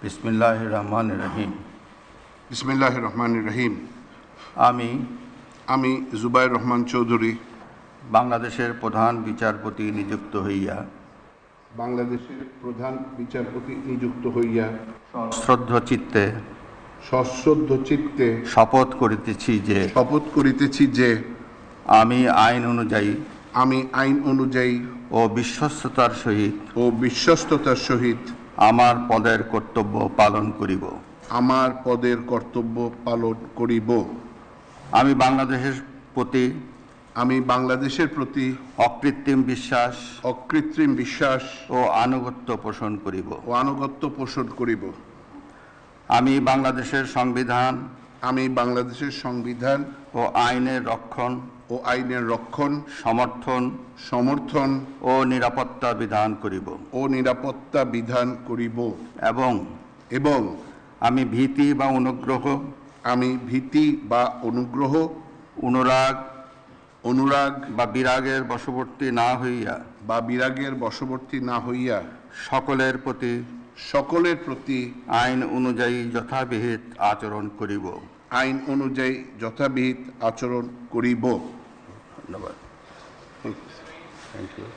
বিসমিল্লাহির রহমানির রহিম। বিসমিল্লাহির রহমানির রহিম। আমি জুবাইর রহমান চৌধুরী বাংলাদেশের প্রধান বিচারপতি নিযুক্ত হইয়া সশ্রদ্ধ চিত্তে শপথ করিতেছি যে আমি আইন অনুযায়ী ও বিশ্বস্ততার সহিত আমার পদের কর্তব্য পালন করিব। আমি বাংলাদেশের প্রতি অকৃত্রিম বিশ্বাস ও আনুগত্য পোষণ করিব। আমি বাংলাদেশের সংবিধান ও আইনের রক্ষণ সমর্থন ও নিরাপত্তা বিধান করিব এবং আমি ভীতি বা অনুরাগ বা বিরাগের বশবর্তী না হইয়া সকলের প্রতি আইন অনুযায়ী যথাবিহিত আচরণ করিব। ধন্যবাদ। Thank you.